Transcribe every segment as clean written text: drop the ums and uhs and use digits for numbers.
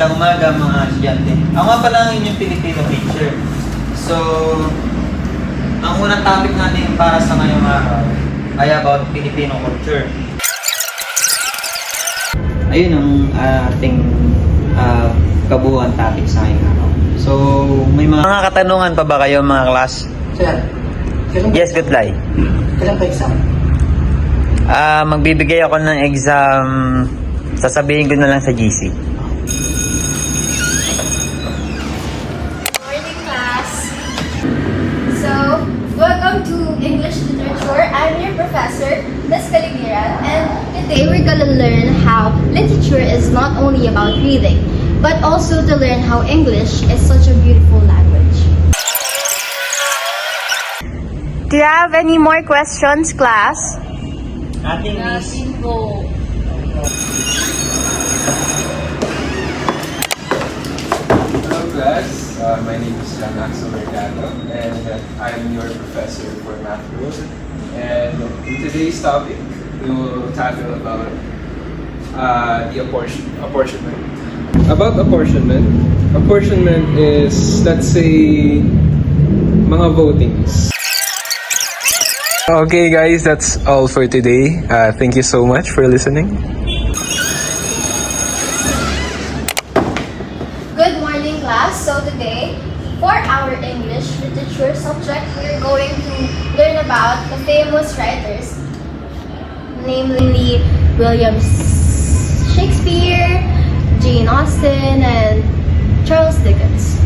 magandang umaga mga estudyante. Ako nga pala ang inyong Filipino teacher. So, ang unang topic natin para sa ngayong araw ay about Filipino culture. Ayun ang ating kabuuan topic sa ngayong araw. So, may mga katanungan pa ba kayo mga class? Sir, Yes, good lie. kailan pa exam? Magbibigay ako ng exam, sasabihin ko na lang sa GC. Morning class. So, welcome to English Literature. I'm your professor, Ms. Caligiran, and today we're gonna learn how literature is not only about reading, but also to learn how English is such a beautiful language. Do you have any more questions, class? Ating Miss. Hello class, my name is John Axel Mercado and I'm your professor for Math Rules. And in today's topic, we will tackle about the apportionment. About apportionment is, let's say, mga votings. Okay guys, that's all for today. Thank you so much for listening. Good morning class. So today, for our English literature subject, we're going to learn about the famous writers, namely William Shakespeare, Jane Austen, and Charles Dickens.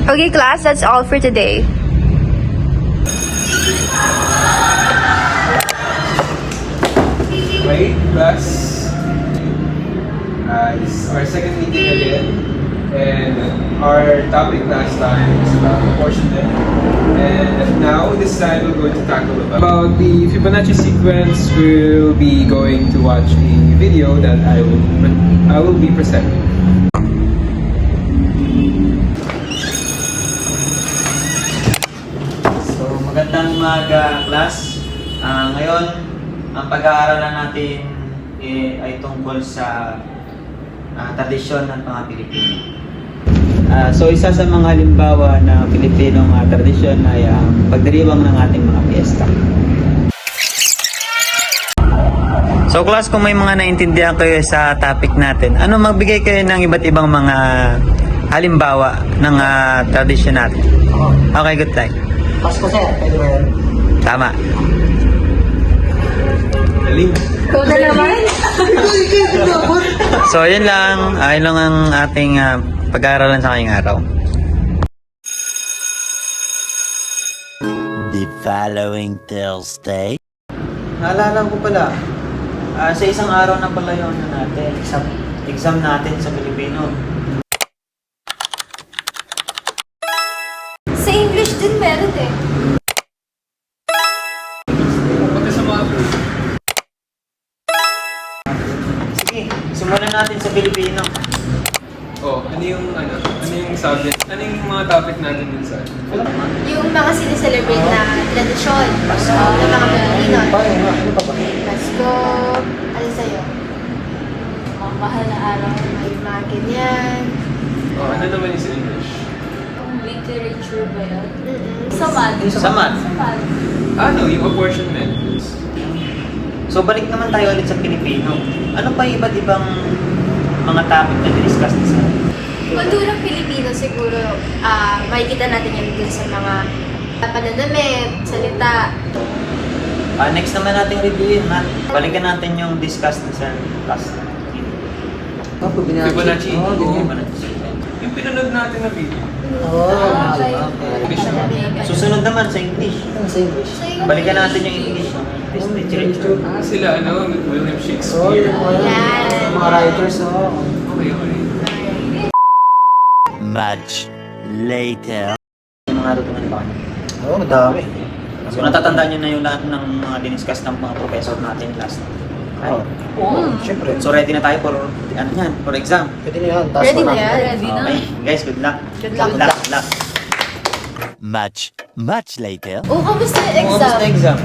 Okay, class, that's all for today. Okay, class. This is our second meeting again, and our topic last time was about apportionment. And now, this time, we're going to tackle about the Fibonacci sequence. We'll be going to watch a video that I will be presenting. So, magandang umaga, class. Ngayon, ang pag-aaralan natin ay tungkol sa tradisyon ng mga Pilipino. So, isa sa mga halimbawa na Pilipinong tradisyon ay ang pagdiriwang ng ating mga piyesta. So, class, kung may mga naintindihan kayo sa topic natin, magbigay kayo ng iba't ibang mga halimbawa ng tradisyon natin. Okay, good time. Pasko sir, pwede ba yan? Tama. Galing. Ikaw na naman? So, yun lang. Ayun lang ang ating pag-aaralan sa ngayong araw. The following Thursday. Naalala ko pala, sa isang araw na pala yun natin, exam natin sa Pilipino. Sa English din meron eh. Pati sa mga Sige, simulan natin sa Pilipino. ano yung subject? Ano yung mga topic natin dun sa? Yung mga sineselebrate na tradisyon ng mga Pilipino. Ano pa ba? Pasko, ano sa'yo? Mga mahal na araw. May mga ganyan. Ano naman yung sa English? Literature ba yun? Sa Sa math. Ano, yung apportionment? So, balik naman tayo ulit sa Pilipino. Ano pa yung iba't ibang mga topic na discuss na sa Kulturang Pilipino siguro, makikita natin yan dun sa mga pananamit, salita. next naman natin reviewin, ha? Balikan natin yung discuss na sa class. Fibonacci. Oo, ganyan. Fibonacci. Yung pinanood natin na video. Oo, Okay. English naman. Susunod naman sa English. Ano sa English? Balikan natin yung English. Literature. Sila, William Oo, Shakespeare. yung mga writers, oo. Okay. Much later. Yung mga natutunan ba? Oo, madami. So, natatandaan nyo na yung lahat ng mga diniscuss ng mga professor natin last time. Oo. Siyempre. So, ready na tayo for, for exam. Pwede na yan. Taas Ready na natin. yan? Ready na? Okay, guys, good luck. Good luck. Good luck. Good luck. Much later. Oh, kamusta yung Kung exam? kamusta exam?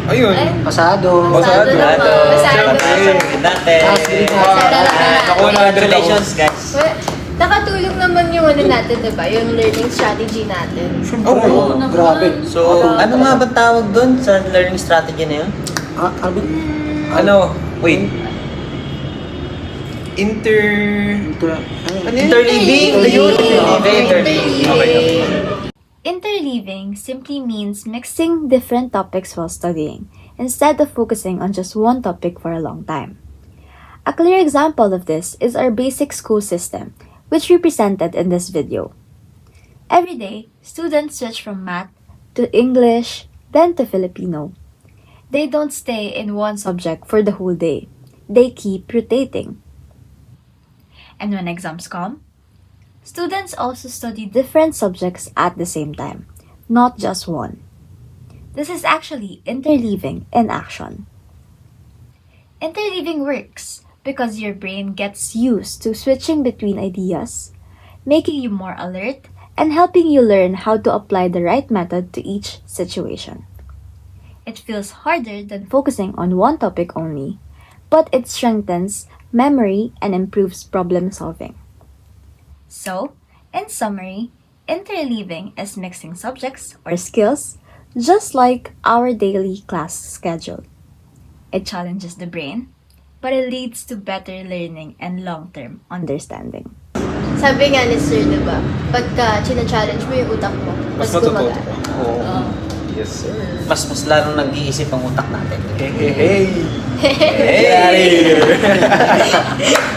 Ayun. Ay, Pasado. Pasado. naman. Pasado. Dati. Congratulations, guys. Well, nakatulong naman yung ano natin, diba? Yung learning strategy natin. Oo. naman. Grabe. So, ano nga ba tawag doon sa learning strategy na yun? Ano ba? Ano? Wait. Interleaving. Ayun. Interleaving. Okay. Interleaving simply means mixing different topics while studying, instead of focusing on just one topic for a long time. A clear example of this is our basic school system, which we presented in this video. Every day, students switch from math to English, then to Filipino. They don't stay in one subject for the whole day. They keep rotating. And when exams come, students also study different subjects at the same time, not just one. This is actually interleaving in action. Interleaving works because your brain gets used to switching between ideas, making you more alert and helping you learn how to apply the right method to each situation. It feels harder than focusing on one topic only, but it strengthens memory and improves problem solving. So, in summary, interleaving is mixing subjects or skills just like our daily class schedule. It challenges the brain, but it leads to better learning and long-term understanding. Sabi nga ni Sir, diba? Pagka china-challenge mo yung utak mo, Mas mas matututo. gumaga. Oo. Yes, sir. Mas larong nag-iisip ang utak natin. Hey, hey, hey. Hey!